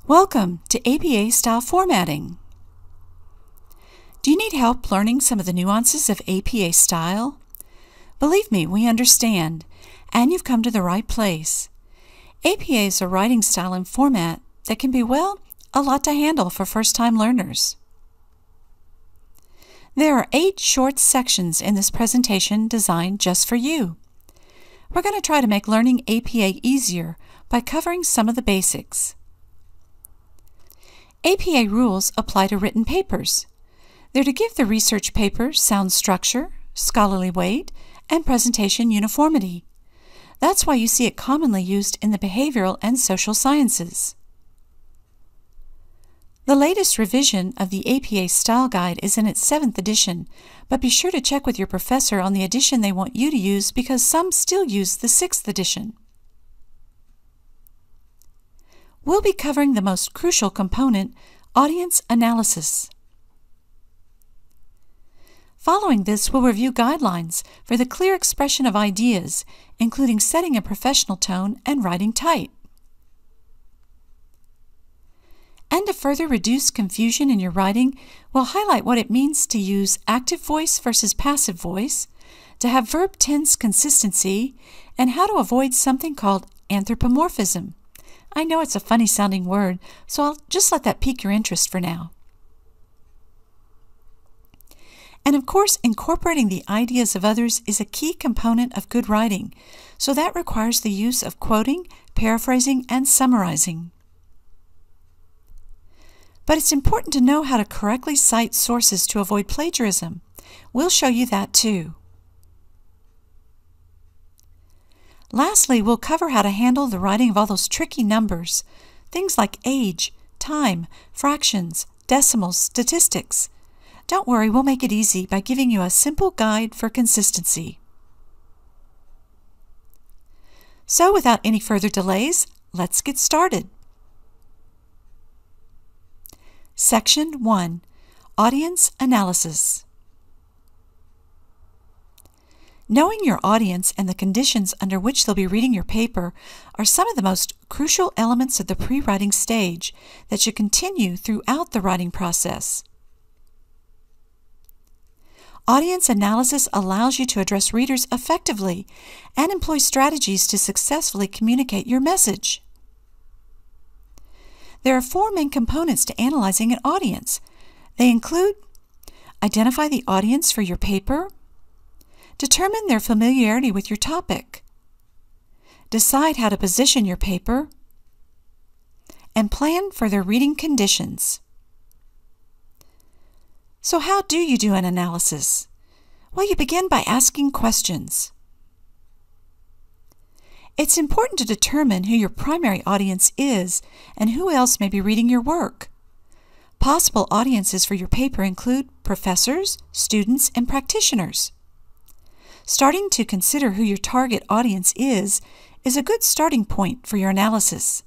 Welcome to APA Style Formatting. Do you need help learning some of the nuances of APA style? Believe me, we understand, and you've come to the right place. APA is a writing style and format that can be, well, a lot to handle for first-time learners. There are 8 short sections in this presentation designed just for you. We're going to try to make learning APA easier by covering some of the basics. APA rules apply to written papers. They're to give the research paper sound structure, scholarly weight, and presentation uniformity. That's why you see it commonly used in the behavioral and social sciences. The latest revision of the APA Style Guide is in its 7th edition, but be sure to check with your professor on the edition they want you to use because some still use the 6th edition. We'll be covering the most crucial component, audience analysis. Following this, we'll review guidelines for the clear expression of ideas, including setting a professional tone and writing tight. And to further reduce confusion in your writing, we'll highlight what it means to use active voice versus passive voice, to have verb tense consistency, and how to avoid something called anthropomorphism. I know it's a funny-sounding word, so I'll just let that pique your interest for now. And of course, incorporating the ideas of others is a key component of good writing, so that requires the use of quoting, paraphrasing, and summarizing. But it's important to know how to correctly cite sources to avoid plagiarism. We'll show you that too. Lastly, we'll cover how to handle the writing of all those tricky numbers, things like age, time, fractions, decimals, statistics. Don't worry, we'll make it easy by giving you a simple guide for consistency. So without any further delays, let's get started. Section 1. Audience Analysis. Knowing your audience and the conditions under which they'll be reading your paper are some of the most crucial elements of the pre-writing stage that should continue throughout the writing process. Audience analysis allows you to address readers effectively and employ strategies to successfully communicate your message. There are 4 main components to analyzing an audience. They include: identify the audience for your paper, determine their familiarity with your topic, decide how to position your paper, and plan for their reading conditions. So how do you do an analysis? Well, you begin by asking questions. It's important to determine who your primary audience is and who else may be reading your work. Possible audiences for your paper include professors, students, and practitioners. Starting to consider who your target audience is a good starting point for your analysis.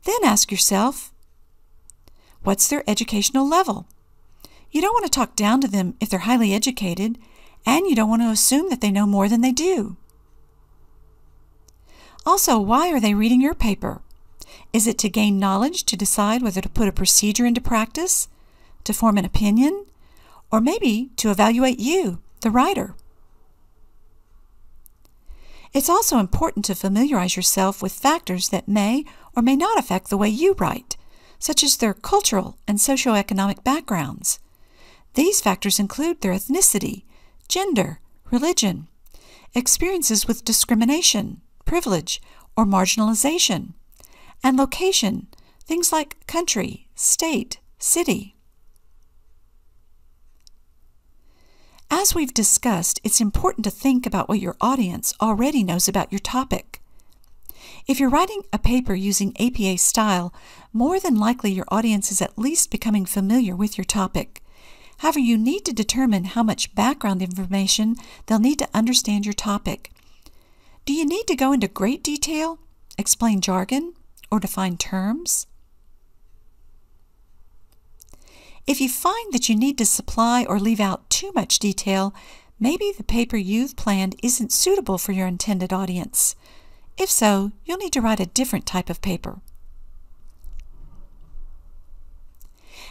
Then ask yourself, what's their educational level? You don't want to talk down to them if they're highly educated, and you don't want to assume that they know more than they do. Also, why are they reading your paper? Is it to gain knowledge to decide whether to put a procedure into practice, to form an opinion, or maybe to evaluate you, the writer? It's also important to familiarize yourself with factors that may or may not affect the way you write, such as their cultural and socioeconomic backgrounds. These factors include their ethnicity, gender, religion, experiences with discrimination, privilege, or marginalization, and location, things like country, state, city. As we've discussed, it's important to think about what your audience already knows about your topic. If you're writing a paper using APA style, more than likely your audience is at least becoming familiar with your topic. However, you need to determine how much background information they'll need to understand your topic. Do you need to go into great detail, explain jargon, or define terms? If you find that you need to supply or leave out too much detail, maybe the paper you've planned isn't suitable for your intended audience. If so, you'll need to write a different type of paper.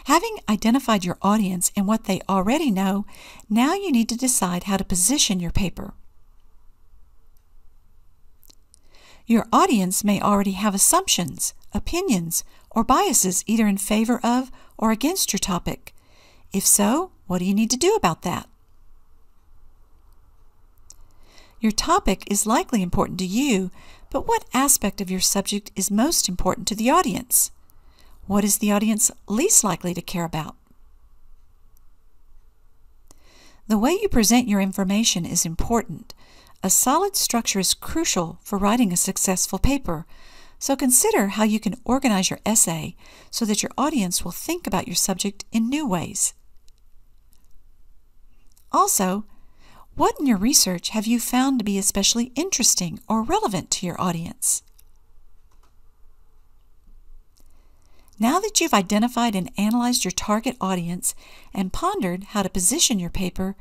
Having identified your audience and what they already know, now you need to decide how to position your paper. Your audience may already have assumptions, opinions, or biases either in favor of or against your topic. If so, what do you need to do about that? Your topic is likely important to you, but what aspect of your subject is most important to the audience? What is the audience least likely to care about? The way you present your information is important. A solid structure is crucial for writing a successful paper, so consider how you can organize your essay so that your audience will think about your subject in new ways. Also, what in your research have you found to be especially interesting or relevant to your audience? Now that you've identified and analyzed your target audience and pondered how to position your paper,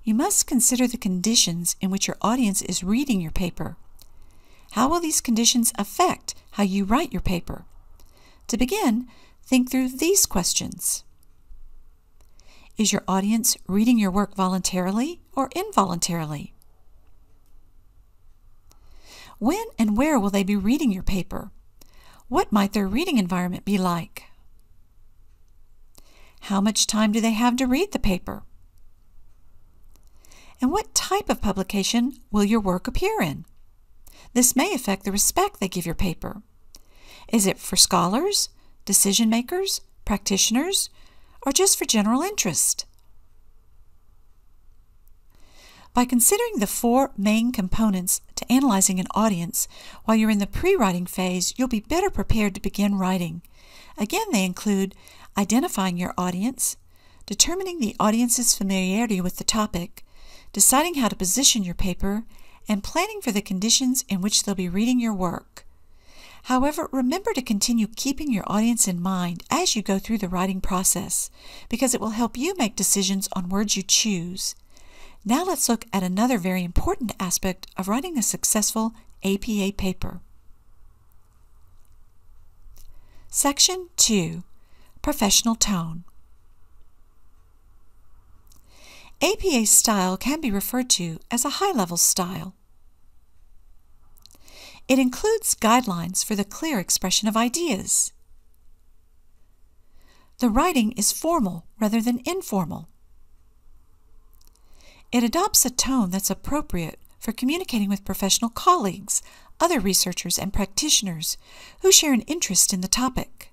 you must consider the conditions in which your audience is reading your paper. How will these conditions affect how you write your paper? To begin, think through these questions. Is your audience reading your work voluntarily or involuntarily? When and where will they be reading your paper? What might their reading environment be like? How much time do they have to read the paper? And what type of publication will your work appear in? This may affect the respect they give your paper. Is it for scholars, decision makers, practitioners, or just for general interest? By considering the 4 main components to analyzing an audience while you're in the pre-writing phase, you'll be better prepared to begin writing. Again, they include identifying your audience, determining the audience's familiarity with the topic, deciding how to position your paper, and planning for the conditions in which they'll be reading your work. However, remember to continue keeping your audience in mind as you go through the writing process, because it will help you make decisions on words you choose. Now let's look at another very important aspect of writing a successful APA paper. Section 2. Professional Tone. APA style can be referred to as a high-level style. It includes guidelines for the clear expression of ideas. The writing is formal rather than informal. It adopts a tone that's appropriate for communicating with professional colleagues, other researchers, and practitioners who share an interest in the topic.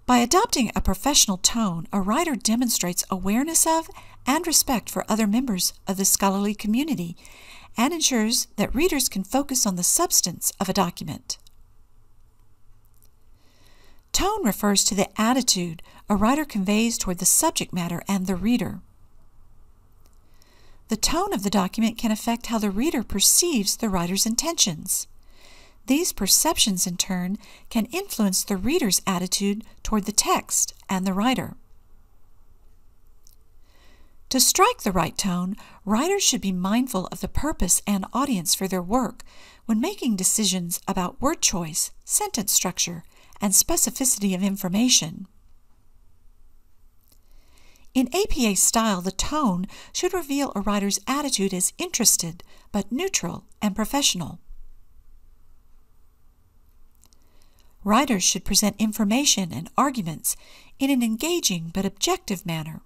By adopting a professional tone, a writer demonstrates awareness of and respect for other members of the scholarly community and ensures that readers can focus on the substance of a document. Tone refers to the attitude a writer conveys toward the subject matter and the reader. The tone of the document can affect how the reader perceives the writer's intentions. These perceptions, in turn, can influence the reader's attitude toward the text and the writer. To strike the right tone, writers should be mindful of the purpose and audience for their work when making decisions about word choice, sentence structure, and specificity of information. In APA style, the tone should reveal a writer's attitude as interested, but neutral and professional. Writers should present information and arguments in an engaging but objective manner.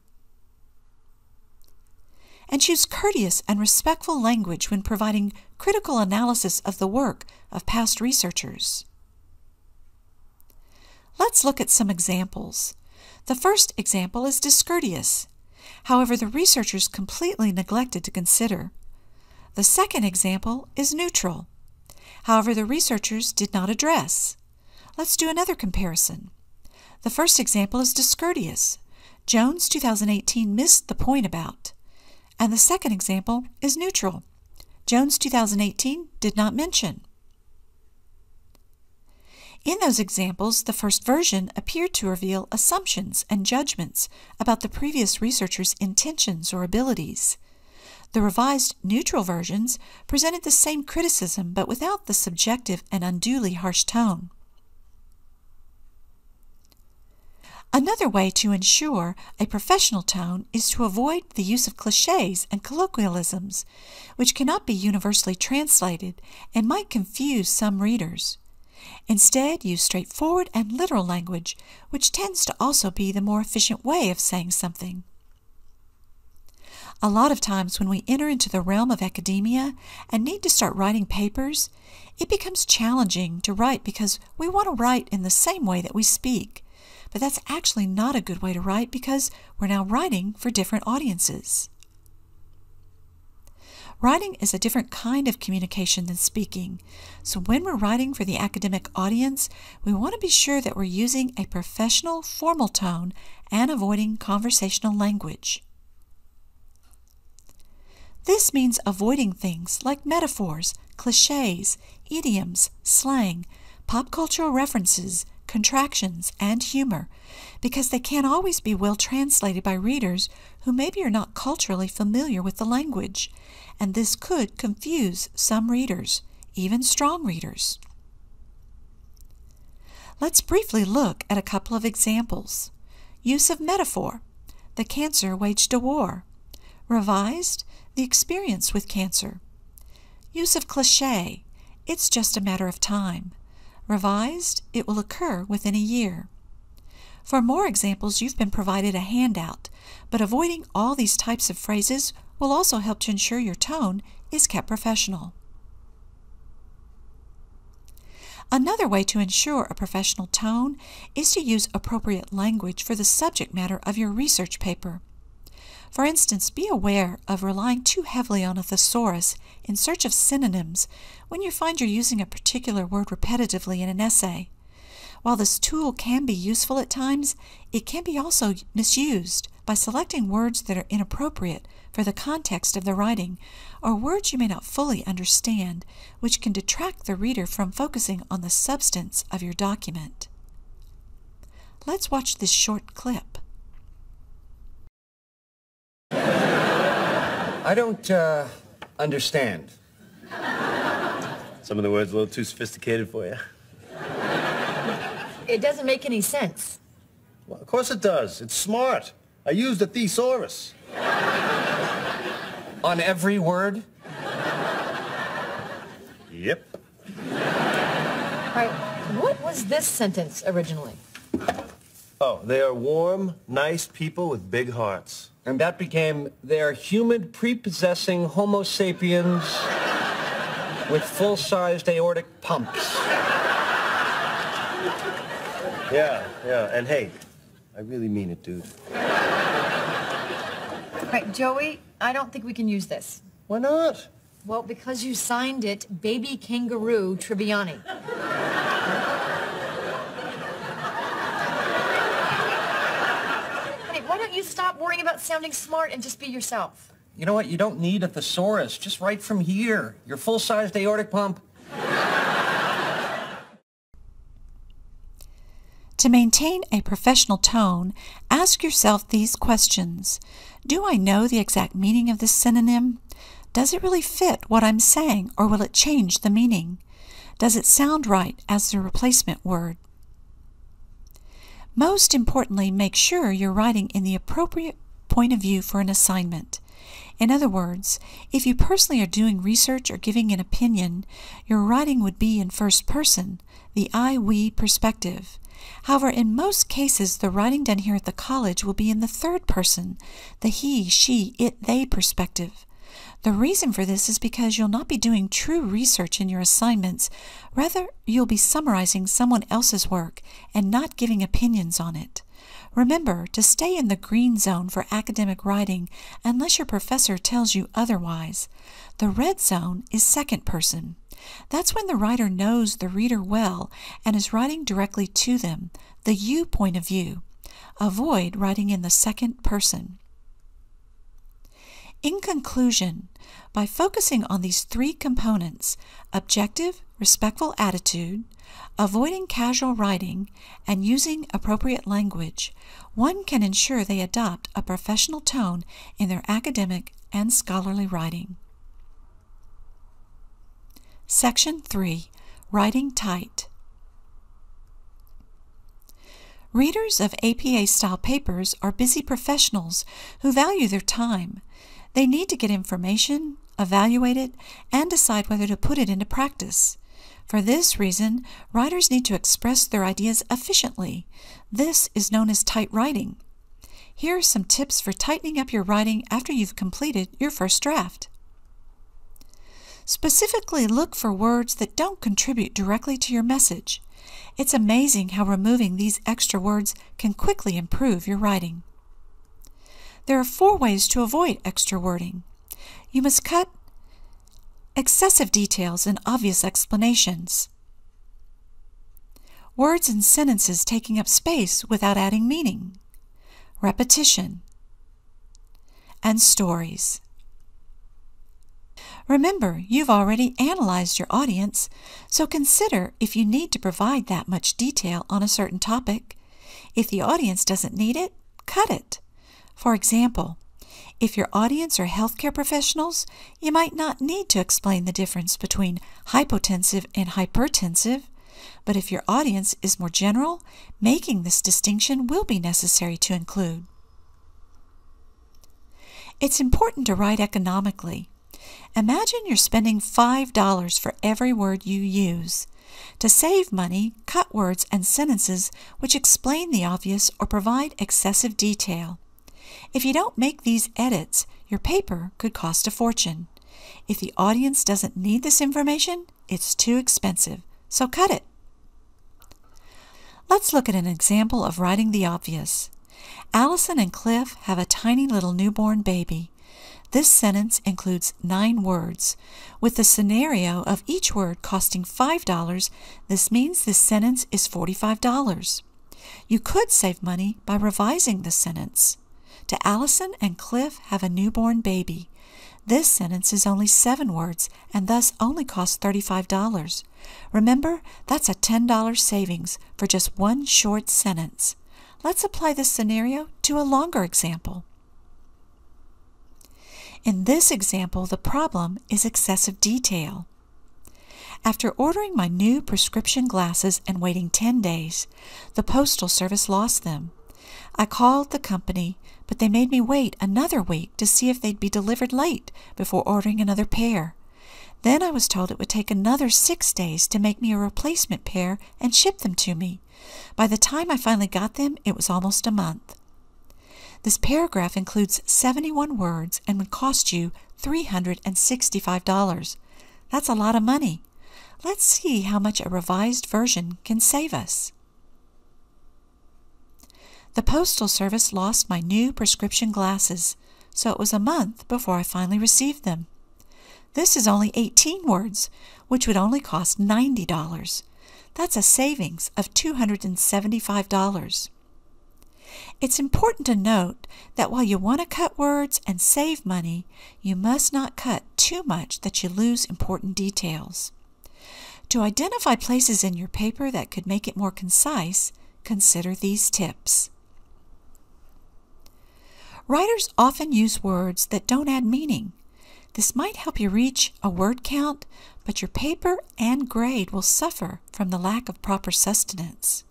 And choose courteous and respectful language when providing critical analysis of the work of past researchers. Let's look at some examples. The first example is discourteous. However, the researchers completely neglected to consider. The second example is neutral. However, the researchers did not address. Let's do another comparison. The first example is discourteous. Jones 2018 missed the point about. And the second example is neutral. Jones 2018 did not mention. In those examples, the first version appeared to reveal assumptions and judgments about the previous researcher's intentions or abilities. The revised neutral versions presented the same criticism but without the subjective and unduly harsh tone. Another way to ensure a professional tone is to avoid the use of cliches and colloquialisms, which cannot be universally translated and might confuse some readers. Instead, use straightforward and literal language, which tends to also be the more efficient way of saying something. A lot of times when we enter into the realm of academia and need to start writing papers, it becomes challenging to write because we want to write in the same way that we speak. But that's actually not a good way to write because we're now writing for different audiences. Writing is a different kind of communication than speaking, so when we're writing for the academic audience, we want to be sure that we're using a professional, formal tone and avoiding conversational language. This means avoiding things like metaphors, cliches, idioms, slang, pop cultural references, contractions, and humor, because they can't always be well translated by readers who maybe are not culturally familiar with the language, and this could confuse some readers, even strong readers. Let's briefly look at a couple of examples. Use of metaphor. The cancer waged a war. Revised. The experience with cancer. Use of cliché. It's just a matter of time. Revised. It will occur within a year. For more examples, you've been provided a handout, but avoiding all these types of phrases will also help to ensure your tone is kept professional. Another way to ensure a professional tone is to use appropriate language for the subject matter of your research paper. For instance, be aware of relying too heavily on a thesaurus in search of synonyms when you find you're using a particular word repetitively in an essay. While this tool can be useful at times, it can be also misused by selecting words that are inappropriate for the context of the writing, or words you may not fully understand, which can detract the reader from focusing on the substance of your document. Let's watch this short clip. I don't understand. Some of the words a little too sophisticated for you. It doesn't make any sense. Well, of course it does. It's smart. I used a thesaurus. On every word? Yep. All right, what was this sentence originally? Oh, they are warm, nice people with big hearts. And that became, they're humid, prepossessing Homo sapiens with full-sized aortic pumps. Yeah. And hey, I really mean it, dude. All right, Joey, I don't think we can use this. Why not? Well, because you signed it Baby Kangaroo Tribbiani. Honey, why don't you stop worrying about sounding smart and just be yourself? You know what? You don't need a thesaurus. Just write from here. Your full-sized aortic pump. To maintain a professional tone, ask yourself these questions. Do I know the exact meaning of this synonym? Does it really fit what I'm saying, or will it change the meaning? Does it sound right as the replacement word? Most importantly, make sure you're writing in the appropriate point of view for an assignment. In other words, if you personally are doing research or giving an opinion, your writing would be in first person, the I-we perspective. However, in most cases, the writing done here at the college will be in the third person, the he, she, it, they perspective. The reason for this is because you'll not be doing true research in your assignments. Rather, you'll be summarizing someone else's work and not giving opinions on it. Remember to stay in the green zone for academic writing unless your professor tells you otherwise. The red zone is second person. That's when the writer knows the reader well and is writing directly to them, the you point of view. Avoid writing in the second person. In conclusion, by focusing on these three components, objective, respectful attitude, avoiding casual writing, and using appropriate language, one can ensure they adopt a professional tone in their academic and scholarly writing. Section 3. Writing Tight. Readers of APA-style papers are busy professionals who value their time. They need to get information, evaluate it, and decide whether to put it into practice. For this reason, writers need to express their ideas efficiently. This is known as tight writing. Here are some tips for tightening up your writing after you've completed your first draft. Specifically, look for words that don't contribute directly to your message. It's amazing how removing these extra words can quickly improve your writing. There are 4 ways to avoid extra wording. You must cut excessive details and obvious explanations. Words and sentences taking up space without adding meaning. Repetition. And stories. Remember, you've already analyzed your audience, so consider if you need to provide that much detail on a certain topic. If the audience doesn't need it, cut it. For example, if your audience are healthcare professionals, you might not need to explain the difference between hypotensive and hypertensive, but if your audience is more general, making this distinction will be necessary to include. It's important to write economically. Imagine you're spending $5 for every word you use. To save money, cut words and sentences which explain the obvious or provide excessive detail. If you don't make these edits, your paper could cost a fortune. If the audience doesn't need this information, it's too expensive, so cut it. Let's look at an example of writing the obvious. Allison and Cliff have a tiny little newborn baby. This sentence includes 9 words. With the scenario of each word costing $5, this means this sentence is $45. You could save money by revising the sentence. To Allison and Cliff have a newborn baby. This sentence is only 7 words and thus only costs $35. Remember, that's a $10 savings for just one short sentence. Let's apply this scenario to a longer example. In this example, the problem is excessive detail. After ordering my new prescription glasses and waiting 10 days, the Postal Service lost them. I called the company, but they made me wait another week to see if they'd be delivered late before ordering another pair. Then I was told it would take another 6 days to make me a replacement pair and ship them to me. By the time I finally got them, it was almost a month. This paragraph includes 71 words and would cost you $365. That's a lot of money. Let's see how much a revised version can save us. The Postal Service lost my new prescription glasses, so it was a month before I finally received them. This is only 18 words, which would only cost $90. That's a savings of $275. It's important to note that while you want to cut words and save money, you must not cut too much that you lose important details. To identify places in your paper that could make it more concise, consider these tips. Writers often use words that don't add meaning. This might help you reach a word count, but your paper and grade will suffer from the lack of proper sustenance.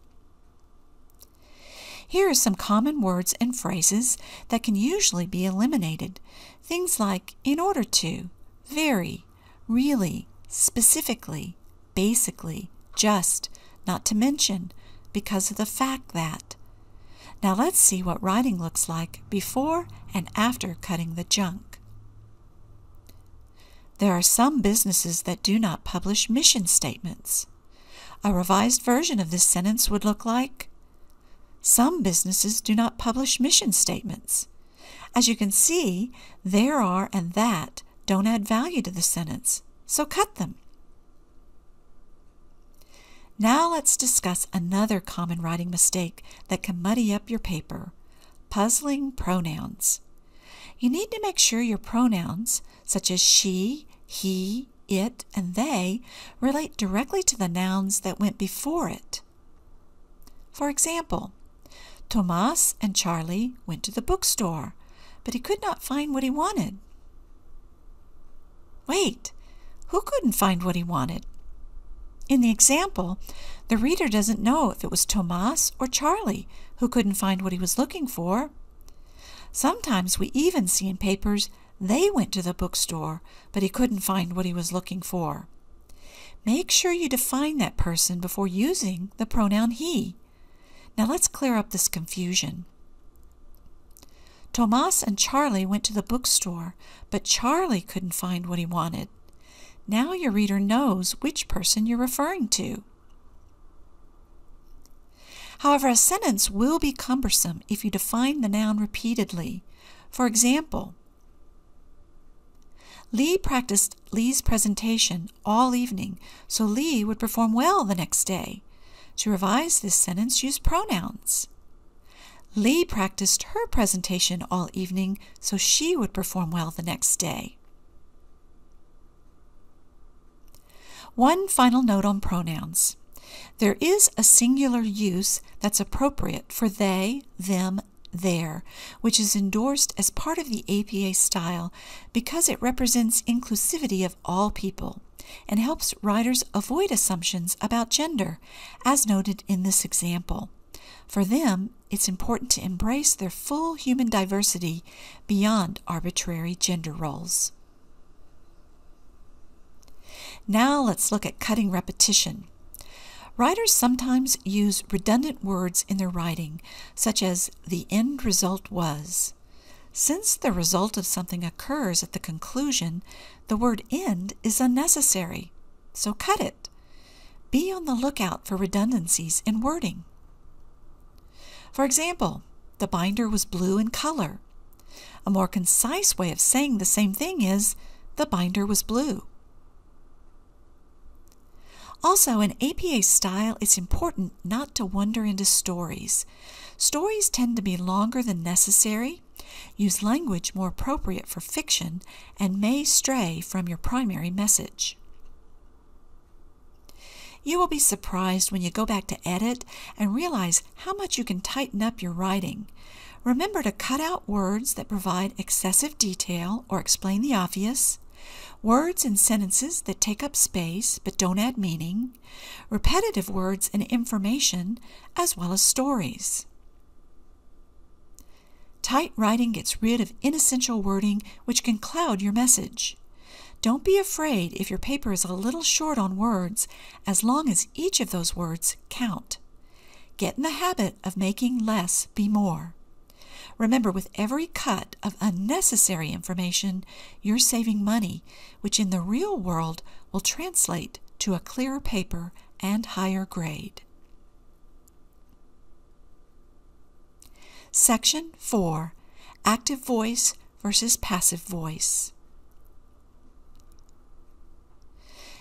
Here are some common words and phrases that can usually be eliminated. Things like in order to, very, really, specifically, basically, just, not to mention, because of the fact that. Now let's see what writing looks like before and after cutting the junk. There are some businesses that do not publish mission statements. A revised version of this sentence would look like, some businesses do not publish mission statements. As you can see, there are and that don't add value to the sentence, so cut them. Now let's discuss another common writing mistake that can muddy up your paper, puzzling pronouns. You need to make sure your pronouns, such as she, he, it, and they, relate directly to the nouns that went before it. For example, Tomas and Charlie went to the bookstore, but he could not find what he wanted. Wait, who couldn't find what he wanted? In the example, the reader doesn't know if it was Tomas or Charlie who couldn't find what he was looking for. Sometimes we even see in papers they went to the bookstore, but he couldn't find what he was looking for. Make sure you define that person before using the pronoun he. Now let's clear up this confusion. Tomas and Charlie went to the bookstore, but Charlie couldn't find what he wanted. Now your reader knows which person you're referring to. However, a sentence will be cumbersome if you define the noun repeatedly. For example, Lee practiced Lee's presentation all evening, so Lee would perform well the next day. To revise this sentence, use pronouns. Lee practiced her presentation all evening, so she would perform well the next day. One final note on pronouns. There is a singular use that's appropriate for they, them, their, which is endorsed as part of the APA style because it represents inclusivity of all people and helps writers avoid assumptions about gender, as noted in this example. For them, it's important to embrace their full human diversity beyond arbitrary gender roles. Now let's look at cutting repetition. Writers sometimes use redundant words in their writing, such as the end result was. Since the result of something occurs at the conclusion, the word end is unnecessary, so cut it. Be on the lookout for redundancies in wording. For example, the binder was blue in color. A more concise way of saying the same thing is, the binder was blue. Also, in APA style, it's important not to wander into stories. Stories tend to be longer than necessary, use language more appropriate for fiction, and may stray from your primary message. You will be surprised when you go back to edit and realize how much you can tighten up your writing. Remember to cut out words that provide excessive detail or explain the obvious, words and sentences that take up space but don't add meaning, repetitive words and information, as well as stories. Tight writing gets rid of inessential wording which can cloud your message. Don't be afraid if your paper is a little short on words, as long as each of those words count. Get in the habit of making less be more. Remember, with every cut of unnecessary information, you're saving money, which in the real world will translate to a clearer paper and higher grade. Section 4. Active voice versus passive voice.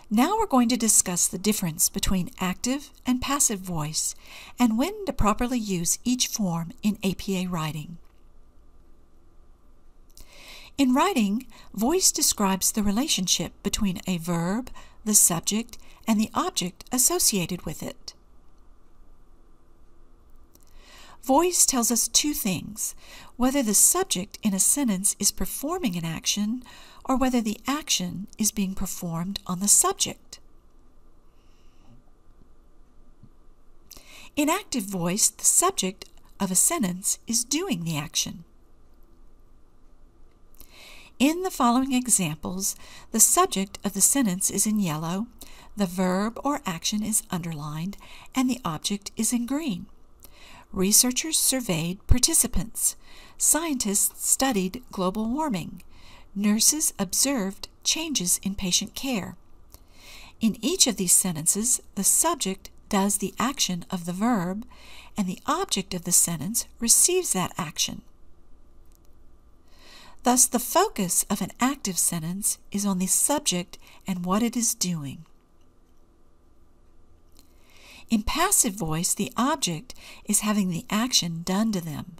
Now we're going to discuss the difference between active and passive voice and when to properly use each form in APA writing. In writing, voice describes the relationship between a verb, the subject, and the object associated with it. Voice tells us two things: whether the subject in a sentence is performing an action or whether the action is being performed on the subject. In active voice, the subject of a sentence is doing the action. In the following examples, the subject of the sentence is in yellow, the verb or action is underlined, and the object is in green. Researchers surveyed participants. Scientists studied global warming. Nurses observed changes in patient care. In each of these sentences, the subject does the action of the verb, and the object of the sentence receives that action. Thus, the focus of an active sentence is on the subject and what it is doing. In passive voice, the object is having the action done to them.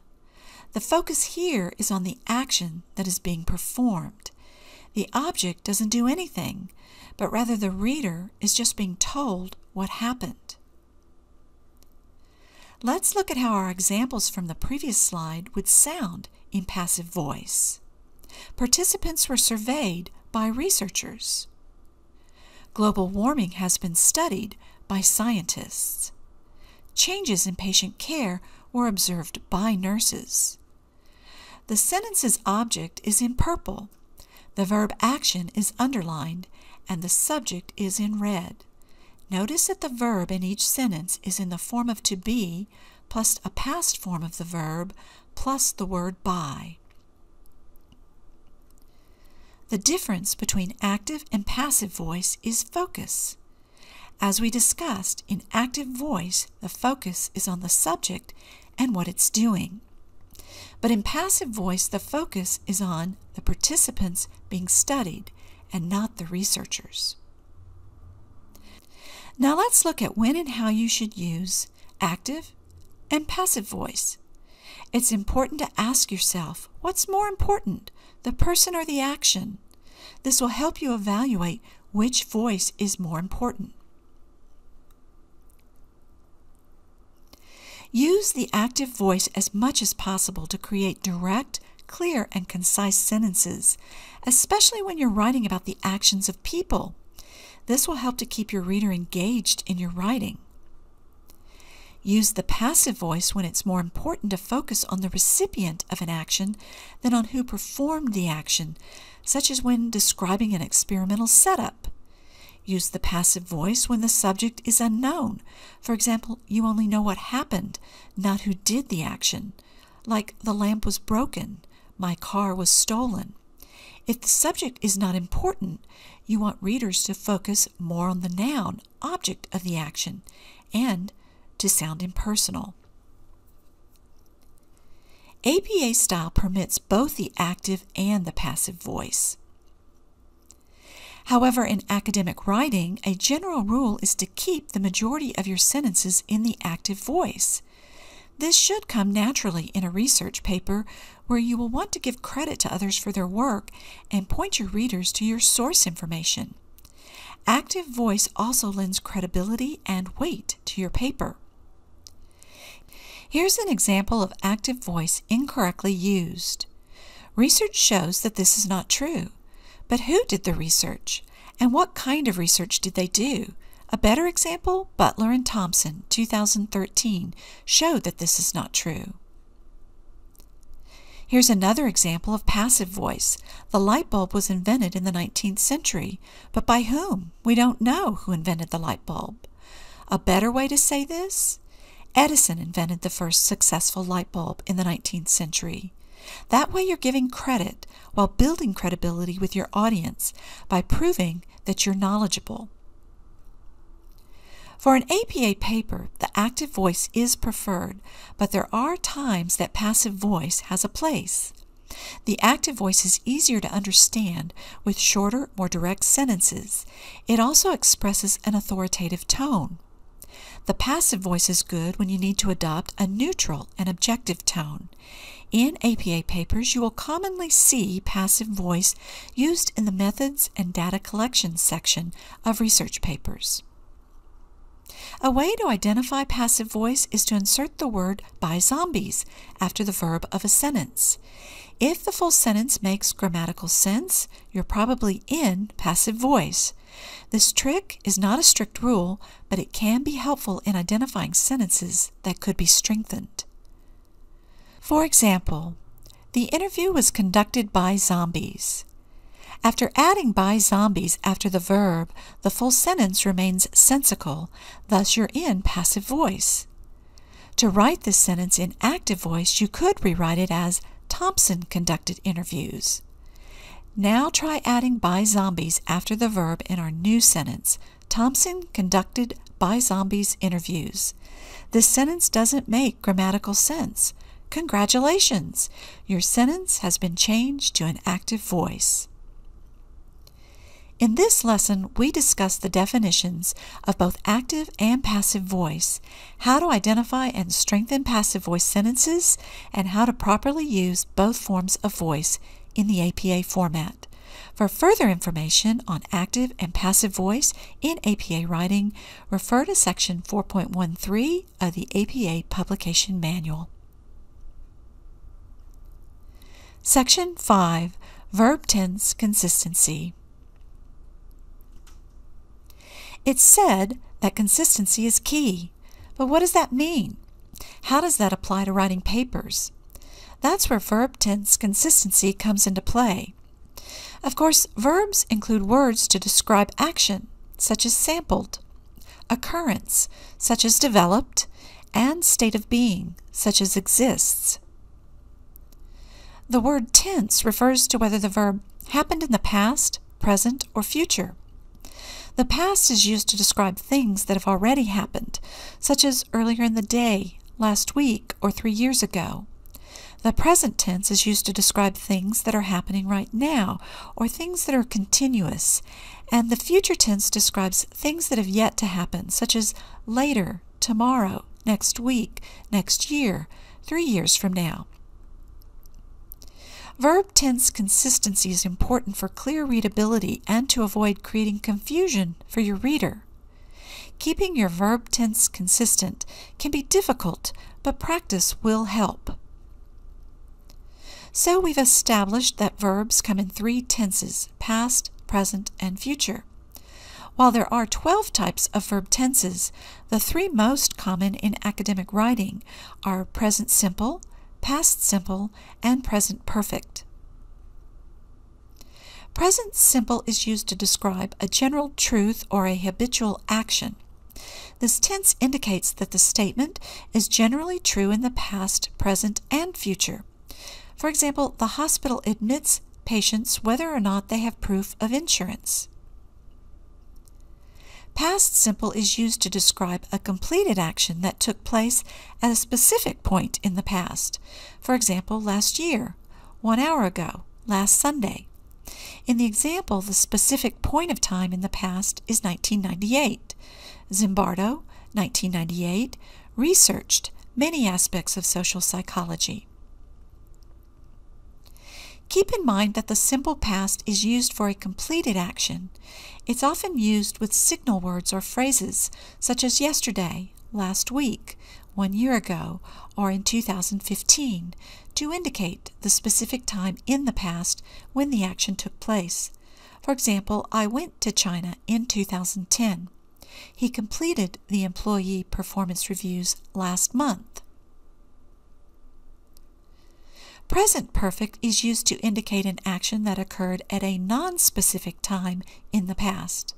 The focus here is on the action that is being performed. The object doesn't do anything, but rather the reader is just being told what happened. Let's look at how our examples from the previous slide would sound in passive voice. Participants were surveyed by researchers. Global warming has been studied by scientists. Changes in patient care were observed by nurses. The sentence's object is in purple. The verb action is underlined, and the subject is in red. Notice that the verb in each sentence is in the form of to be, plus a past form of the verb, plus the word by. The difference between active and passive voice is focus. As we discussed, in active voice, the focus is on the subject and what it's doing. But in passive voice, the focus is on the participants being studied and not the researchers. Now let's look at when and how you should use active and passive voice. It's important to ask yourself, what's more important, the person or the action? This will help you evaluate which voice is more important. Use the active voice as much as possible to create direct, clear, and concise sentences, especially when you're writing about the actions of people. This will help to keep your reader engaged in your writing. Use the passive voice when it's more important to focus on the recipient of an action than on who performed the action, such as when describing an experimental setup. Use the passive voice when the subject is unknown. For example, you only know what happened, not who did the action, like the lamp was broken, my car was stolen. If the subject is not important, you want readers to focus more on the noun, object of the action, and to sound impersonal. APA style permits both the active and the passive voice. However, in academic writing, a general rule is to keep the majority of your sentences in the active voice. This should come naturally in a research paper where you will want to give credit to others for their work and point your readers to your source information. Active voice also lends credibility and weight to your paper. Here's an example of active voice incorrectly used. Research shows that this is not true. But who did the research? And what kind of research did they do? A better example, Butler and Thompson, 2013, showed that this is not true. Here's another example of passive voice. The light bulb was invented in the 19th century, but by whom? We don't know who invented the light bulb. A better way to say this? Edison invented the first successful light bulb in the 19th century. That way you're giving credit while building credibility with your audience by proving that you're knowledgeable. For an APA paper, the active voice is preferred, but there are times that passive voice has a place. The active voice is easier to understand with shorter, more direct sentences. It also expresses an authoritative tone. The passive voice is good when you need to adopt a neutral and objective tone. In APA papers, you will commonly see passive voice used in the methods and data collection section of research papers. A way to identify passive voice is to insert the word by zombies after the verb of a sentence. If the full sentence makes grammatical sense, you're probably in passive voice. This trick is not a strict rule, but it can be helpful in identifying sentences that could be strengthened. For example, the interview was conducted by zombies. After adding by zombies after the verb, the full sentence remains sensical, thus you're in passive voice. To write this sentence in active voice, you could rewrite it as Thompson conducted interviews. Now try adding by zombies after the verb in our new sentence. Thompson conducted by zombies interviews. This sentence doesn't make grammatical sense. Congratulations! Your sentence has been changed to an active voice. In this lesson, we discussed the definitions of both active and passive voice, how to identify and strengthen passive voice sentences, and how to properly use both forms of voice in the APA format. For further information on active and passive voice in APA writing, refer to Section 4.13 of the APA Publication Manual. Section 5, Verb Tense Consistency. It's said that consistency is key, but what does that mean? How does that apply to writing papers? That's where verb tense consistency comes into play. Of course, verbs include words to describe action, such as sampled, occurrence, such as developed, and state of being, such as exists. The word tense refers to whether the verb happened in the past, present, or future. The past is used to describe things that have already happened, such as earlier in the day, last week, or 3 years ago. The present tense is used to describe things that are happening right now, or things that are continuous, and the future tense describes things that have yet to happen, such as later, tomorrow, next week, next year, 3 years from now. Verb tense consistency is important for clear readability and to avoid creating confusion for your reader. Keeping your verb tense consistent can be difficult, but practice will help. So we've established that verbs come in 3 tenses: past, present, and future. While there are 12 types of verb tenses, the 3 most common in academic writing are present simple, past simple, and present perfect. Present simple is used to describe a general truth or a habitual action. This tense indicates that the statement is generally true in the past, present, and future. For example, the hospital admits patients whether or not they have proof of insurance. Past simple is used to describe a completed action that took place at a specific point in the past. For example, last year, 1 hour ago, last Sunday. In the example, the specific point of time in the past is 1998. Zimbardo, 1998, researched many aspects of social psychology. Keep in mind that the simple past is used for a completed action. It's often used with signal words or phrases, such as yesterday, last week, 1 year ago, or in 2015, to indicate the specific time in the past when the action took place. For example, I went to China in 2010. He completed the employee performance reviews last month. Present perfect is used to indicate an action that occurred at a non-specific time in the past.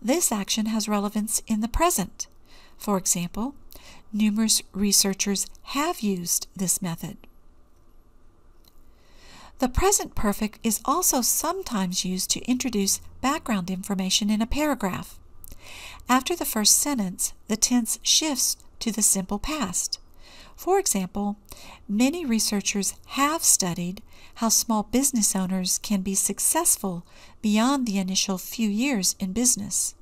This action has relevance in the present. For example, numerous researchers have used this method. The present perfect is also sometimes used to introduce background information in a paragraph. After the first sentence, the tense shifts to the simple past. For example, many researchers have studied how small business owners can be successful beyond the initial few years in business.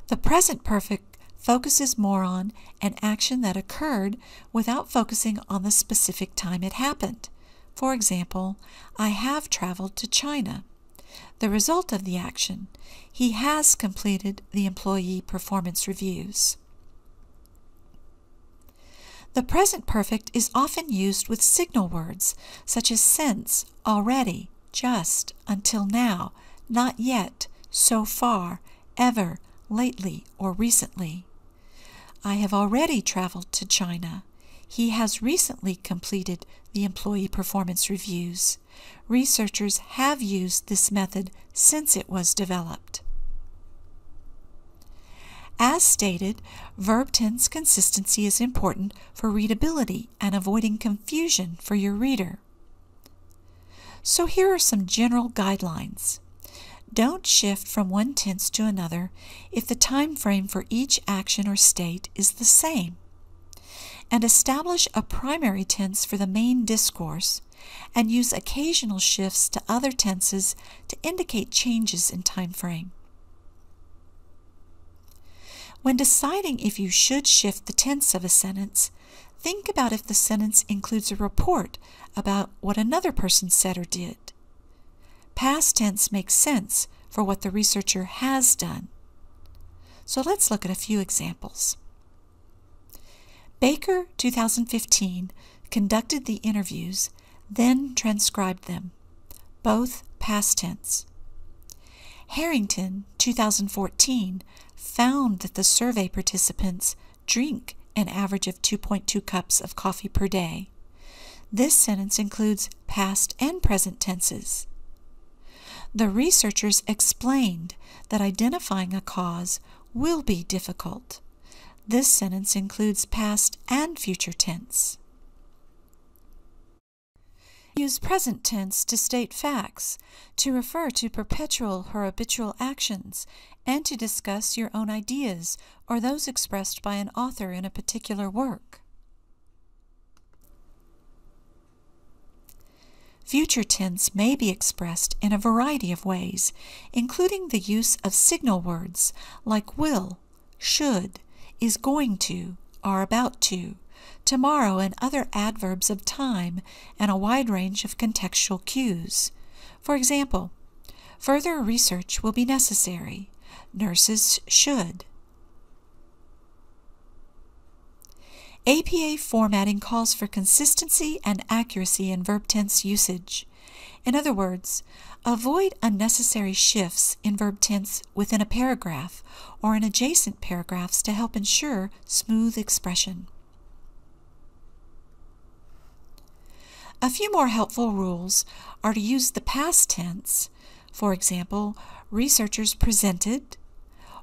The present perfect focuses more on an action that occurred without focusing on the specific time it happened. For example, I have traveled to China. The result of the action, he has completed the employee performance reviews. The present perfect is often used with signal words such as since, already, just, until now, not yet, so far, ever, lately, or recently. I have already traveled to China. He has recently completed the employee performance reviews. Researchers have used this method since it was developed. As stated, verb tense consistency is important for readability and avoiding confusion for your reader. So here are some general guidelines. Don't shift from one tense to another if the time frame for each action or state is the same. And establish a primary tense for the main discourse and use occasional shifts to other tenses to indicate changes in time frame. When deciding if you should shift the tense of a sentence, think about if the sentence includes a report about what another person said or did. Past tense makes sense for what the researcher has done. So let's look at a few examples. Baker, 2015, conducted the interviews, then transcribed them, both past tense. Harrington, 2014, found that the survey participants drink an average of 2.2 cups of coffee per day. This sentence includes past and present tenses. The researchers explained that identifying a cause will be difficult. This sentence includes past and future tense. Use present tense to state facts, to refer to perpetual or habitual actions, and to discuss your own ideas or those expressed by an author in a particular work. Future tense may be expressed in a variety of ways, including the use of signal words like will, should, is going to, are about to, tomorrow, and other adverbs of time, and a wide range of contextual cues. For example, further research will be necessary. Nurses should. APA formatting calls for consistency and accuracy in verb tense usage. In other words, avoid unnecessary shifts in verb tense within a paragraph or in adjacent paragraphs to help ensure smooth expression. A few more helpful rules are to use the past tense, for example, researchers presented,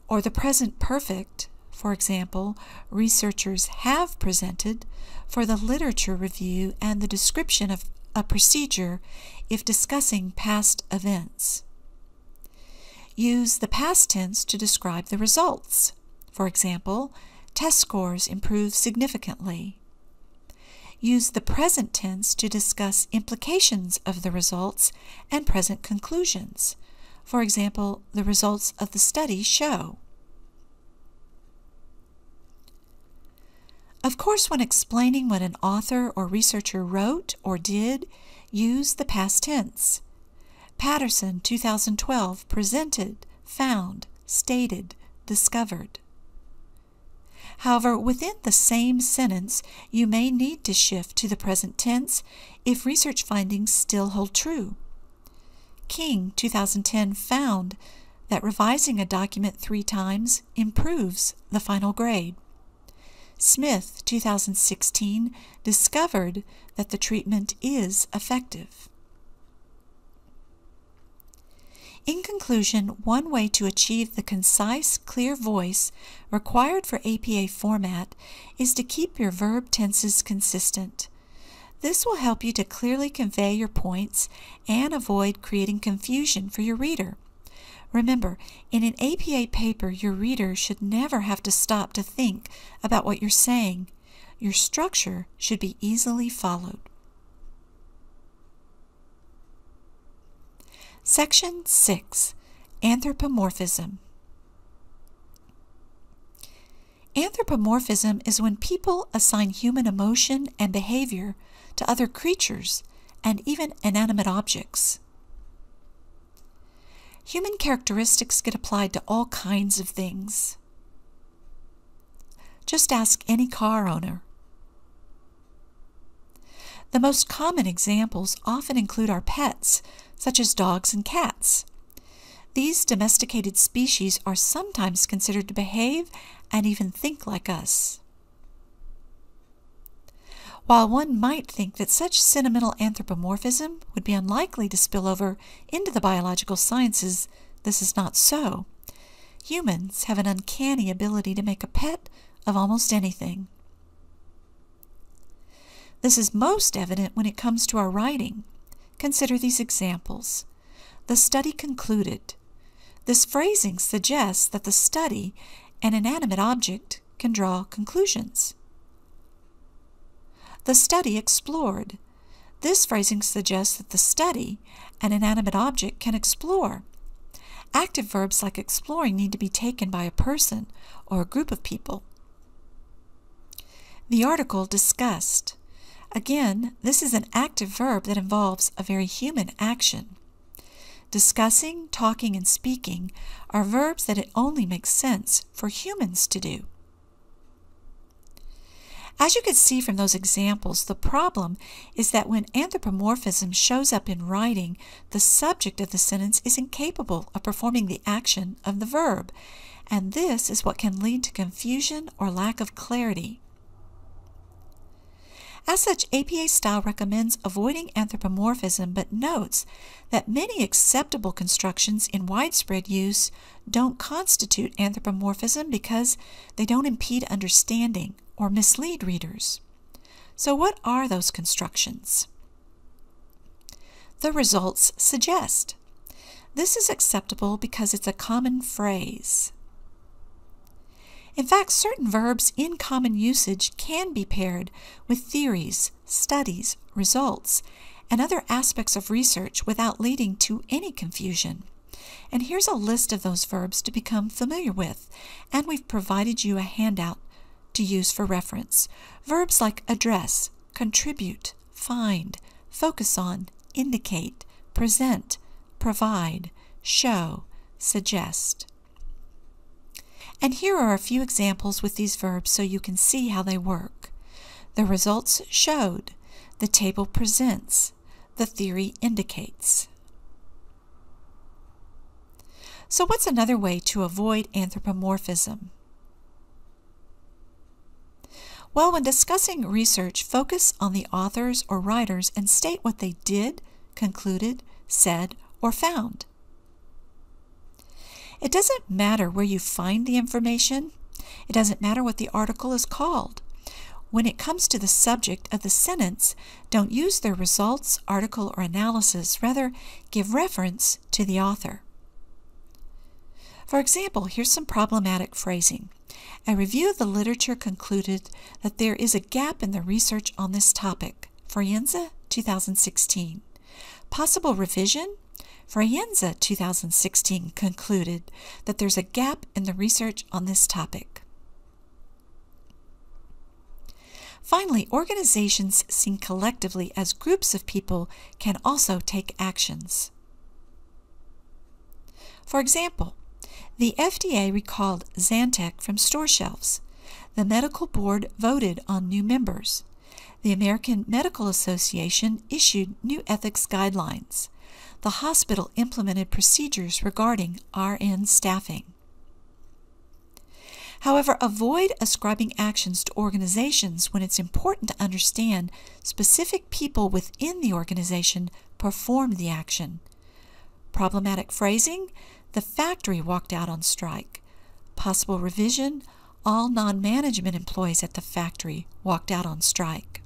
or the present perfect, for example, researchers have presented, for the literature review and the description of a procedure if discussing past events. Use the past tense to describe the results. For example, test scores improved significantly. Use the present tense to discuss implications of the results and present conclusions. For example, the results of the study show. Of course, when explaining what an author or researcher wrote or did, use the past tense. Patterson, 2012, presented, found, stated, discovered. However, within the same sentence, you may need to shift to the present tense if research findings still hold true. King, 2010, found that revising a document 3 times improves the final grade. Smith, 2016, discovered that the treatment is effective. In conclusion, one way to achieve the concise, clear voice required for APA format is to keep your verb tenses consistent. This will help you to clearly convey your points and avoid creating confusion for your reader. Remember, in an APA paper, your reader should never have to stop to think about what you're saying. Your structure should be easily followed. Section 6. Anthropomorphism. Anthropomorphism is when people assign human emotion and behavior to other creatures and even inanimate objects. Human characteristics get applied to all kinds of things. Just ask any car owner. The most common examples often include our pets, such as dogs and cats. These domesticated species are sometimes considered to behave and even think like us. While one might think that such sentimental anthropomorphism would be unlikely to spill over into the biological sciences, this is not so. Humans have an uncanny ability to make a pet of almost anything. This is most evident when it comes to our writing. Consider these examples. The study concluded. This phrasing suggests that the study, an inanimate object, can draw conclusions. The study explored. This phrasing suggests that the study, an inanimate object, can explore. Active verbs like exploring need to be taken by a person or a group of people. The article discussed. Again, this is an active verb that involves a very human action. Discussing, talking, and speaking are verbs that it only makes sense for humans to do. As you can see from those examples, the problem is that when anthropomorphism shows up in writing, the subject of the sentence is incapable of performing the action of the verb, and this is what can lead to confusion or lack of clarity. As such, APA style recommends avoiding anthropomorphism, but notes that many acceptable constructions in widespread use don't constitute anthropomorphism because they don't impede understanding or mislead readers. So what are those constructions? The results suggest. This is acceptable because it's a common phrase. In fact, certain verbs in common usage can be paired with theories, studies, results, and other aspects of research without leading to any confusion. And here's a list of those verbs to become familiar with, and we've provided you a handout to use for reference. Verbs like address, contribute, find, focus on, indicate, present, provide, show, suggest. And here are a few examples with these verbs so you can see how they work. The results showed, the table presents, the theory indicates. So what's another way to avoid anthropomorphism? Well, when discussing research, focus on the authors or writers and state what they did, concluded, said, or found. It doesn't matter where you find the information. It doesn't matter what the article is called. When it comes to the subject of the sentence, don't use their results, article, or analysis. Rather, give reference to the author. For example, here's some problematic phrasing. A review of the literature concluded that there is a gap in the research on this topic. Forenza, 2016. Possible revision? Forenza 2016 concluded that there's a gap in the research on this topic. Finally, organizations seen collectively as groups of people can also take actions. For example, the FDA recalled Zantac from store shelves. The medical board voted on new members. The American Medical Association issued new ethics guidelines. The hospital implemented procedures regarding RN staffing. However, avoid ascribing actions to organizations when it's important to understand specific people within the organization performed the action. Problematic phrasing: the factory walked out on strike. Possible revision: all non-management employees at the factory walked out on strike.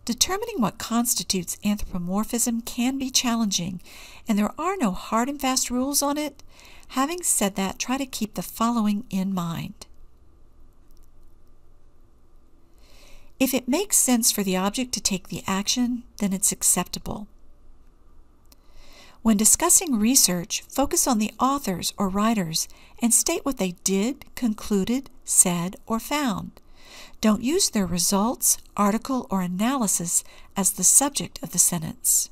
Determining what constitutes anthropomorphism can be challenging, and there are no hard and fast rules on it. Having said that, try to keep the following in mind. If it makes sense for the object to take the action, then it's acceptable. When discussing research, focus on the authors or writers and state what they did, concluded, said, or found. Don't use their results, article, or analysis as the subject of the sentence.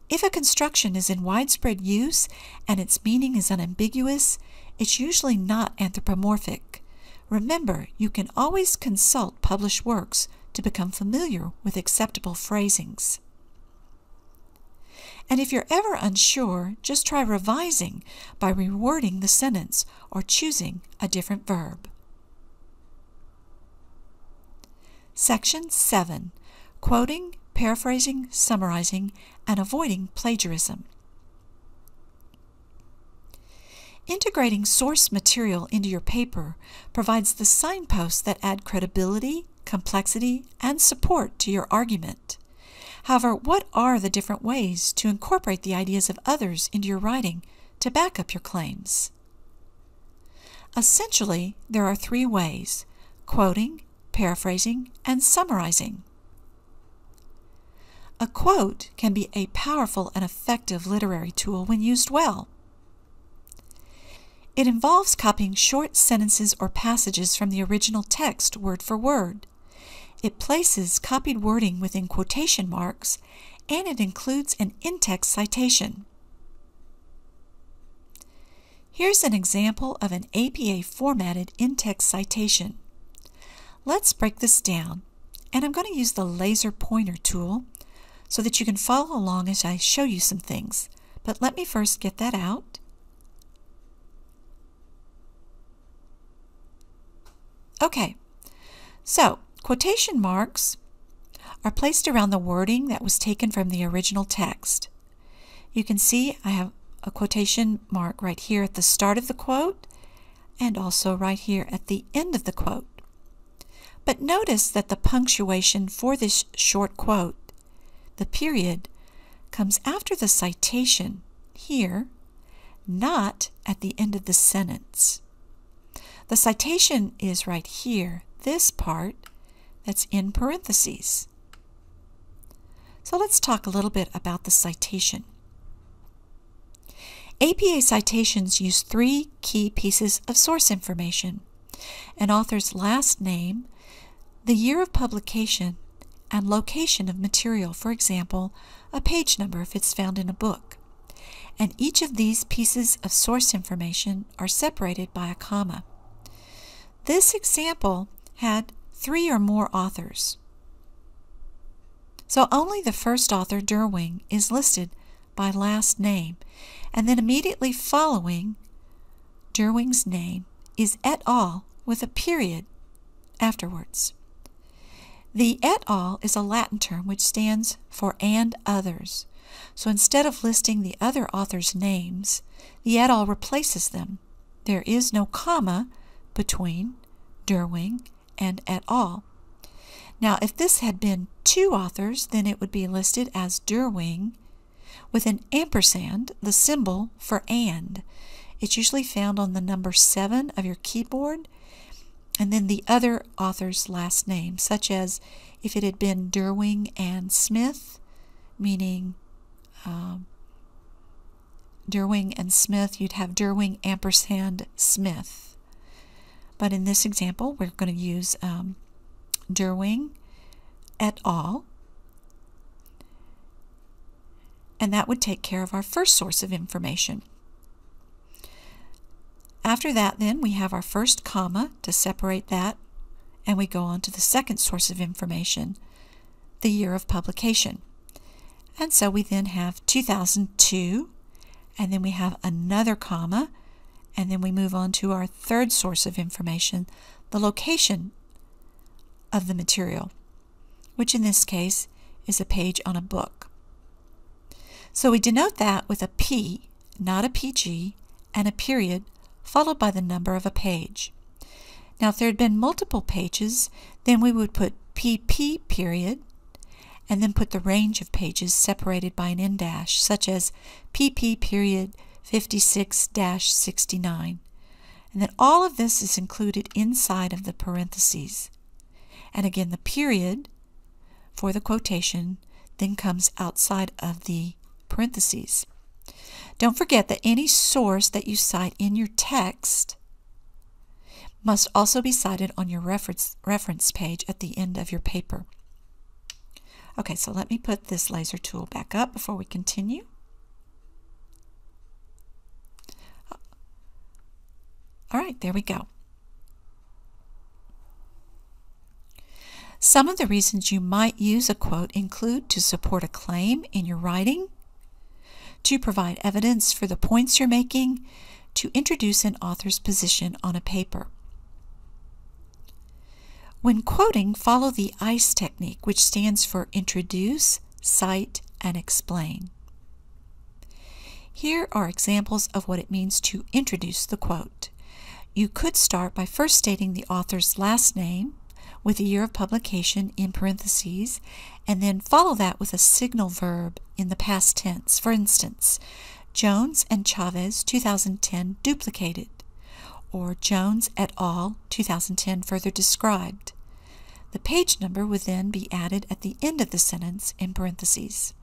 If a construction is in widespread use and its meaning is unambiguous, it's usually not anthropomorphic. Remember, you can always consult published works to become familiar with acceptable phrasings. And if you're ever unsure, just try revising by rewording the sentence or choosing a different verb. Section 7. Quoting, paraphrasing, summarizing, and avoiding plagiarism. Integrating source material into your paper provides the signposts that add credibility, complexity, and support to your argument. However, what are the different ways to incorporate the ideas of others into your writing to back up your claims? Essentially, there are 3 ways: quoting, paraphrasing, and summarizing. A quote can be a powerful and effective literary tool when used well. It involves copying short sentences or passages from the original text word for word. It places copied wording within quotation marks, and it includes an in-text citation. Here's an example of an APA formatted in-text citation. Let's break this down, and I'm going to use the laser pointer tool so that you can follow along as I show you some things. But let me first get that out. Okay, so quotation marks are placed around the wording that was taken from the original text. You can see I have a quotation mark right here at the start of the quote and also right here at the end of the quote. But notice that the punctuation for this short quote, the period, comes after the citation here, not at the end of the sentence. The citation is right here, this part that's in parentheses. So let's talk a little bit about the citation. APA citations use 3 key pieces of source information: an author's last name, the year of publication, and location of material, for example, a page number if it's found in a book. And each of these pieces of source information are separated by a comma. This example had 3 or more authors. So only the first author, Derwing, is listed by last name, and then immediately following Derwing's name is et al. With a period afterwards. The et al. Is a Latin term which stands for and others. So instead of listing the other authors' names, the et al. Replaces them. There is no comma between Derwing and et al. Now, if this had been 2 authors, then it would be listed as Derwing with an ampersand, the symbol for and. It's usually found on the number 7 of your keyboard, and then the other author's last name, such as if it had been Derwing and Smith, meaning Derwing and Smith, you'd have Derwing ampersand Smith. But in this example, we're going to use Derwing et al. And that would take care of our first source of information. After that, then, we have our first comma to separate that, and we go on to the second source of information, the year of publication. And so we then have 2002, and then we have another comma, and then we move on to our third source of information, the location of the material, which in this case is a page on a book. So we denote that with a P, not a PG, and a period, followed by the number of a page. Now, if there had been multiple pages, then we would put PP period, and then put the range of pages separated by an end dash, such as PP period 56-69. And then all of this is included inside of the parentheses. And again, the period for the quotation then comes outside of the parentheses. Don't forget that any source that you cite in your text must also be cited on your reference page at the end of your paper. Okay, so let me put this laser tool back up before we continue. All right, there we go. Some of the reasons you might use a quote include to support a claim in your writing, to provide evidence for the points you're making, to introduce an author's position on a paper. When quoting, follow the ICE technique, which stands for introduce, cite, and explain. Here are examples of what it means to introduce the quote. You could start by first stating the author's last name with the year of publication in parentheses, and then follow that with a signal verb in the past tense. For instance, Jones and Chavez, 2010, duplicated, or Jones et al., 2010, further described. The page number would then be added at the end of the sentence in parentheses.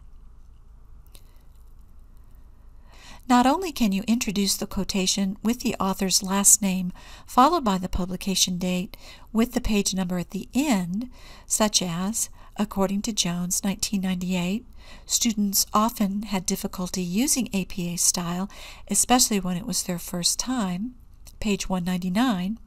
Not only can you introduce the quotation with the author's last name followed by the publication date with the page number at the end, such as, According to Jones, 1998, students often had difficulty using APA style, especially when it was their first time, page 199.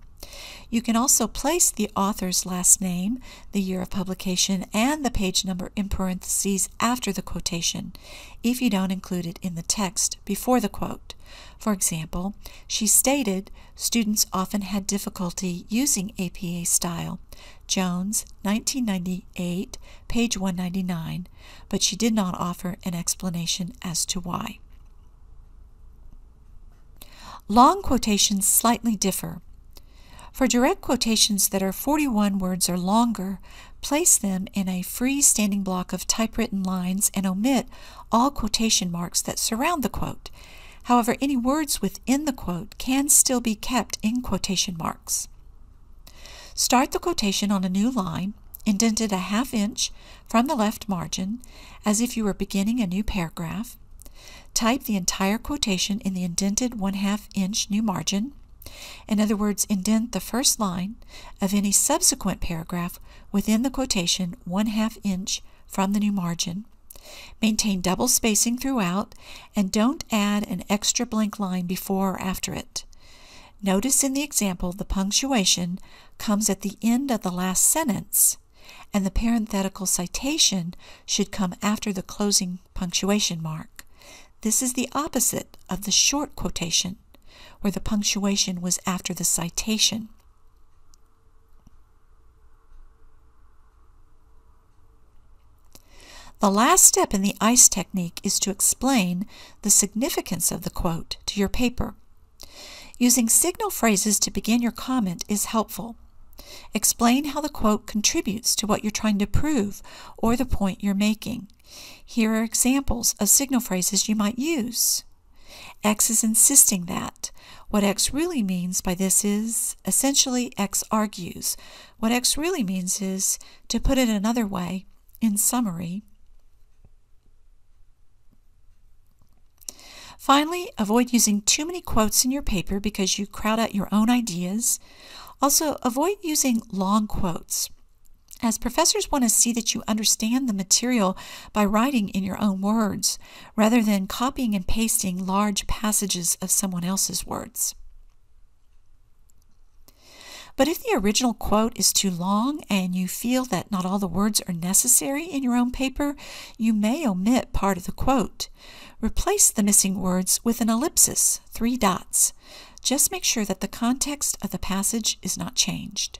You can also place the author's last name, the year of publication, and the page number in parentheses after the quotation, if you don't include it in the text before the quote. For example, she stated students often had difficulty using APA style, Jones, 1998, page 199, but she did not offer an explanation as to why. Long quotations slightly differ. For direct quotations that are 41 words or longer, place them in a freestanding block of typewritten lines and omit all quotation marks that surround the quote. However, any words within the quote can still be kept in quotation marks. Start the quotation on a new line, indented a ½ inch from the left margin, as if you were beginning a new paragraph. Type the entire quotation in the indented ½ inch new margin. In other words, indent the first line of any subsequent paragraph within the quotation ½ inch from the new margin. Maintain double spacing throughout, and don't add an extra blank line before or after it. Notice in the example the punctuation comes at the end of the last sentence, and the parenthetical citation should come after the closing punctuation mark. This is the opposite of the short quotation, where the punctuation was after the citation. The last step in the ICE technique is to explain the significance of the quote to your paper. Using signal phrases to begin your comment is helpful. Explain how the quote contributes to what you're trying to prove or the point you're making. Here are examples of signal phrases you might use. X is insisting that. What X really means by this is, essentially, X argues. What X really means is, to put it another way, in summary. Finally, avoid using too many quotes in your paper because you crowd out your own ideas. Also, avoid using long quotes, as professors want to see that you understand the material by writing in your own words, rather than copying and pasting large passages of someone else's words. But if the original quote is too long and you feel that not all the words are necessary in your own paper, you may omit part of the quote. Replace the missing words with an ellipsis, 3 dots. Just make sure that the context of the passage is not changed.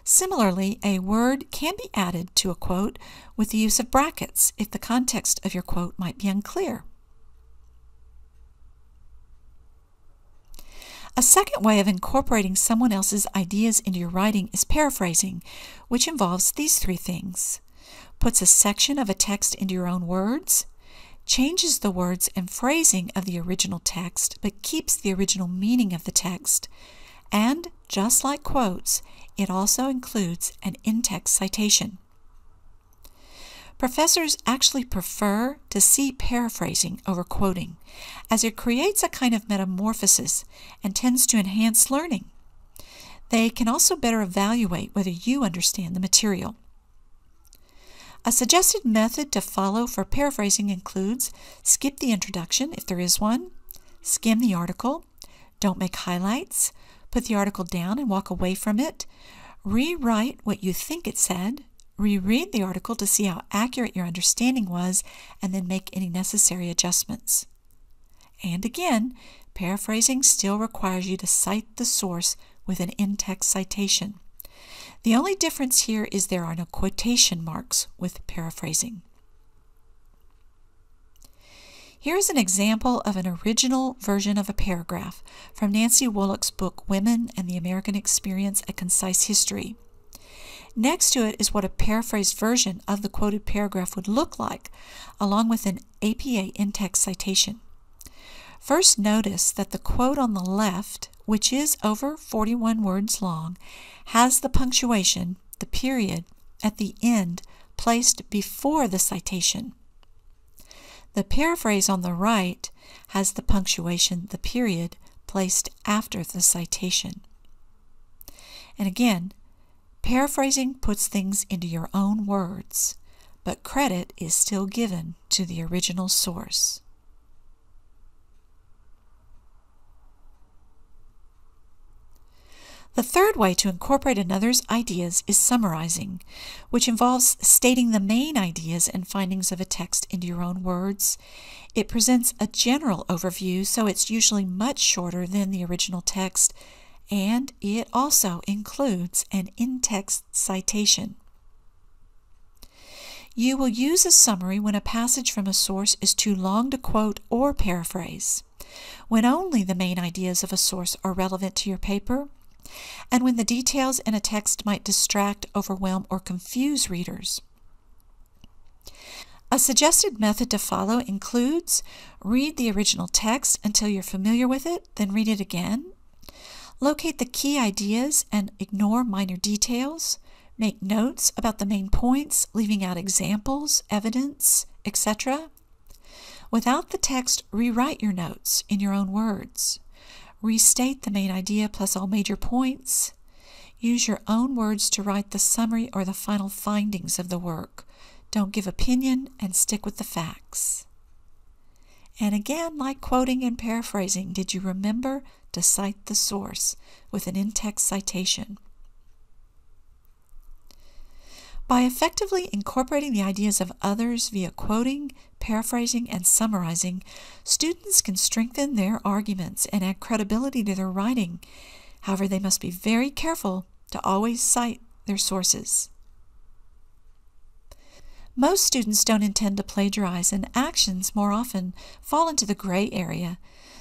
Similarly, a word can be added to a quote with the use of brackets if the context of your quote might be unclear. A second way of incorporating someone else's ideas into your writing is paraphrasing, which involves these 3 things. Puts a section of a text into your own words, changes the words and phrasing of the original text, but keeps the original meaning of the text, and, just like quotes, it also includes an in-text citation. Professors actually prefer to see paraphrasing over quoting, as it creates a kind of metamorphosis and tends to enhance learning. They can also better evaluate whether you understand the material. A suggested method to follow for paraphrasing includes skip the introduction if there is one, skim the article, don't make highlights, put the article down and walk away from it, rewrite what you think it said, reread the article to see how accurate your understanding was, and then make any necessary adjustments. And again, paraphrasing still requires you to cite the source with an in-text citation. The only difference here is there are no quotation marks with paraphrasing. Here is an example of an original version of a paragraph from Nancy Wollock's book Women and the American Experience, A Concise History. Next to it is what a paraphrased version of the quoted paragraph would look like, along with an APA in-text citation. First, notice that the quote on the left, which is over 41 words long, has the punctuation, the period, at the end placed before the citation. The paraphrase on the right has the punctuation, the period, placed after the citation. And again, Paraphrasing puts things into your own words, but credit is still given to the original source. The third way to incorporate another's ideas is summarizing, which involves stating the main ideas and findings of a text into your own words. It presents a general overview, so it's usually much shorter than the original text, and it also includes an in-text citation. You will use a summary when a passage from a source is too long to quote or paraphrase, when only the main ideas of a source are relevant to your paper, and when the details in a text might distract, overwhelm, or confuse readers. A suggested method to follow includes: read the original text until you're familiar with it, then read it again. Locate the key ideas and ignore minor details. Make notes about the main points, leaving out examples, evidence, etc. Without the text, rewrite your notes in your own words. Restate the main idea plus all major points. Use your own words to write the summary or the final findings of the work. Don't give opinion and stick with the facts. And again, like quoting and paraphrasing, did you remember to cite the source with an in-text citation? By effectively incorporating the ideas of others via quoting, paraphrasing, and summarizing, students can strengthen their arguments and add credibility to their writing. However, they must be very careful to always cite their sources. Most students don't intend to plagiarize, and actions more often fall into the gray area.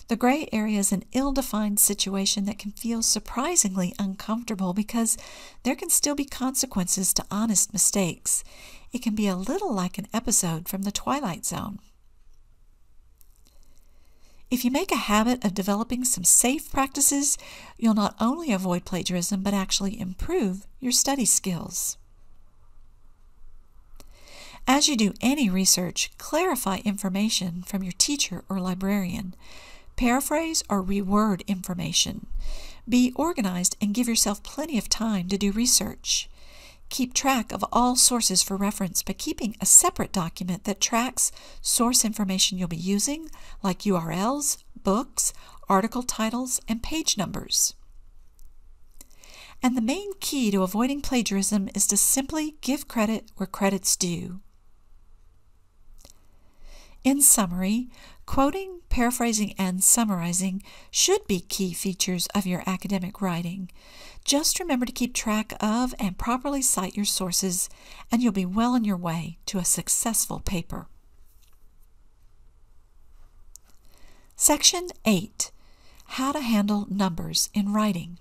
The gray area is an ill-defined situation that can feel surprisingly uncomfortable because there can still be consequences to honest mistakes. It can be a little like an episode from The Twilight Zone. If you make a habit of developing some safe practices, you'll not only avoid plagiarism but actually improve your study skills. As you do any research, clarify information from your teacher or librarian. Paraphrase or reword information. Be organized and give yourself plenty of time to do research. Keep track of all sources for reference by keeping a separate document that tracks source information you'll be using, like URLs, books, article titles, and page numbers. And the main key to avoiding plagiarism is to simply give credit where credit's due. In summary, quoting, paraphrasing, and summarizing should be key features of your academic writing. Just remember to keep track of and properly cite your sources, and you'll be well on your way to a successful paper. Section 8. How to handle numbers in writing.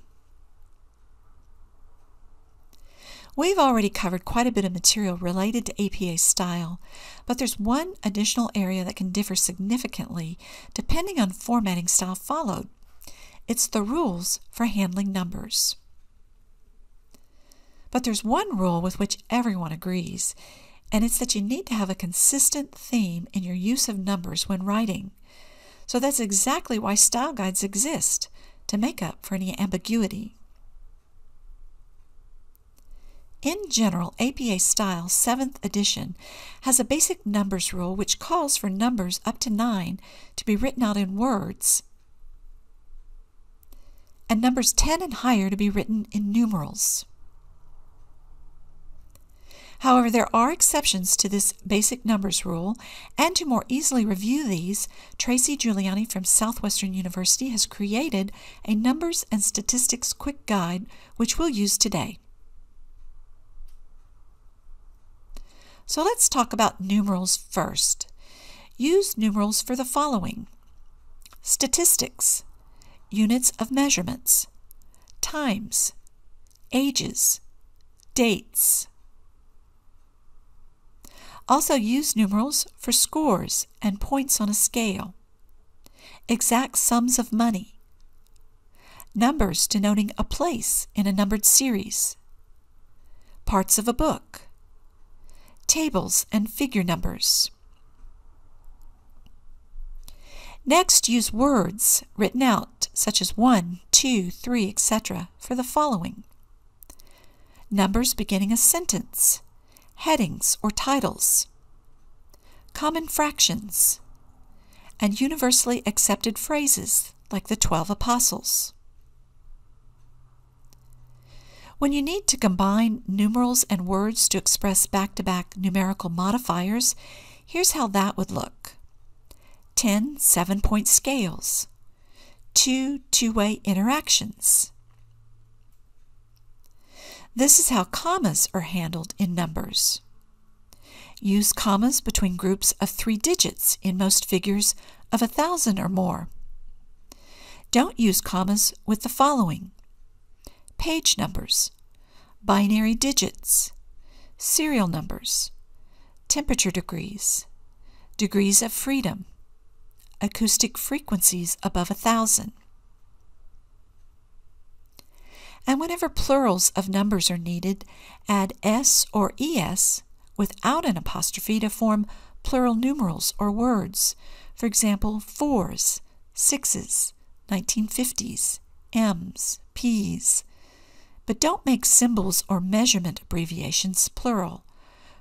We've already covered quite a bit of material related to APA style, but there's one additional area that can differ significantly depending on formatting style followed. It's the rules for handling numbers. But there's one rule with which everyone agrees, and it's that you need to have a consistent theme in your use of numbers when writing. So that's exactly why style guides exist, to make up for any ambiguity. In general, APA Style 7th edition has a basic numbers rule which calls for numbers up to 9 to be written out in words, and numbers 10 and higher to be written in numerals. However, there are exceptions to this basic numbers rule, and to more easily review these, Tracy Giuliani from Southwestern University has created a Numbers and Statistics Quick Guide, which we'll use today. So let's talk about numerals first. Use numerals for the following: statistics, units of measurements, times, ages, dates. Also use numerals for scores and points on a scale, exact sums of money, numbers denoting a place in a numbered series, parts of a book, tables and figure numbers. Next, use words written out, such as 1, 2, 3, etc., for the following: numbers beginning a sentence, headings or titles, common fractions, and universally accepted phrases like the 12 Apostles. When you need to combine numerals and words to express back-to-back numerical modifiers, here's how that would look. 10 7-point scales, 2 two-way interactions. This is how commas are handled in numbers. Use commas between groups of 3 digits in most figures of 1,000 or more. Don't use commas with the following: page numbers, binary digits, serial numbers, temperature degrees, degrees of freedom, acoustic frequencies above 1,000. And whenever plurals of numbers are needed, add s or es without an apostrophe to form plural numerals or words. For example, 4s, 6s, 1950s, m's, p's. But don't make symbols or measurement abbreviations plural.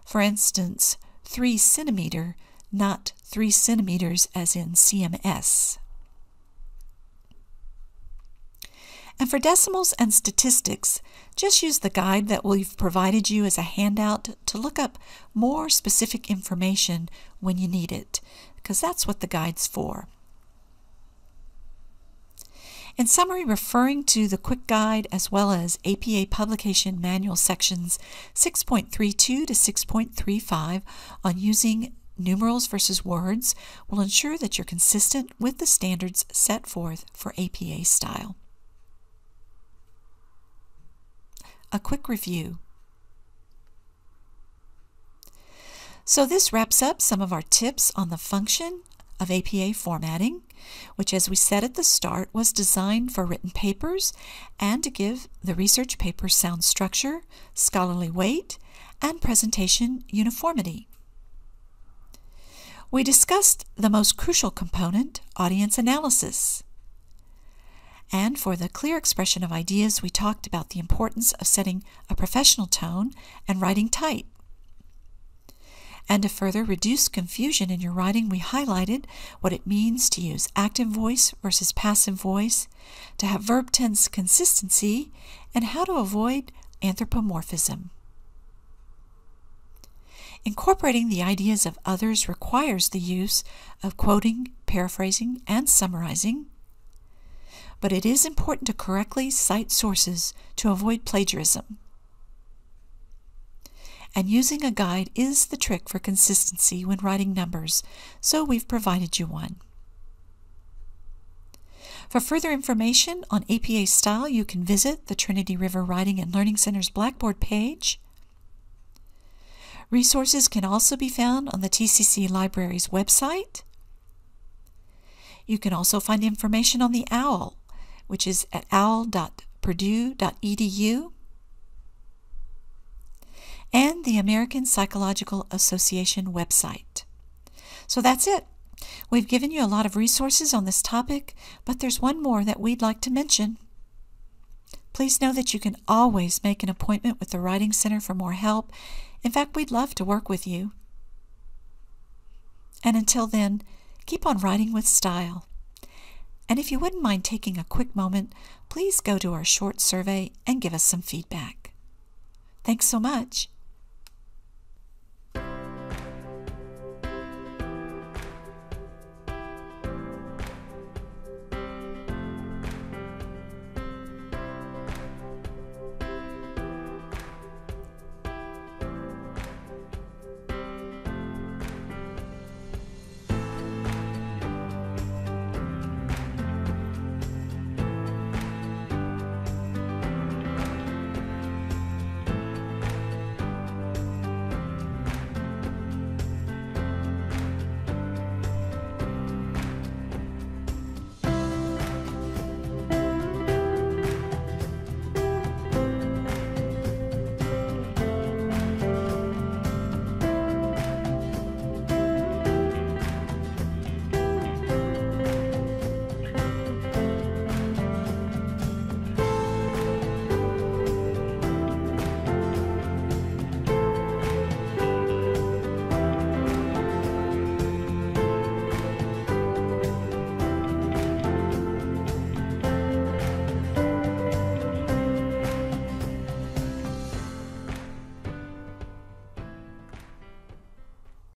For instance, 3 centimeter, not 3 centimeters as in CMS. And for decimals and statistics, just use the guide that we've provided you as a handout to look up more specific information when you need it, because that's what the guide's for. In summary, referring to the quick guide as well as APA Publication Manual sections 6.32 to 6.35 on using numerals versus words will ensure that you're consistent with the standards set forth for APA style. A quick review. So this wraps up some of our tips on the function of APA formatting, which, as we said at the start, was designed for written papers and to give the research paper sound structure, scholarly weight, and presentation uniformity. We discussed the most crucial component, audience analysis. And for the clear expression of ideas, we talked about the importance of setting a professional tone and writing tight. And to further reduce confusion in your writing, we highlighted what it means to use active voice versus passive voice, to have verb tense consistency, and how to avoid anthropomorphism. Incorporating the ideas of others requires the use of quoting, paraphrasing, and summarizing, but it is important to correctly cite sources to avoid plagiarism. And using a guide is the trick for consistency when writing numbers, so we've provided you one. For further information on APA style, you can visit the Trinity River Writing and Learning Center's Blackboard page. Resources can also be found on the TCC Library's website. You can also find information on the OWL, which is at owl.purdue.edu, and the American Psychological Association website. So that's it. We've given you a lot of resources on this topic, but there's one more that we'd like to mention. Please know that you can always make an appointment with the Writing Center for more help. In fact, we'd love to work with you. And until then, keep on writing with style. And if you wouldn't mind taking a quick moment, please go to our short survey and give us some feedback. Thanks so much.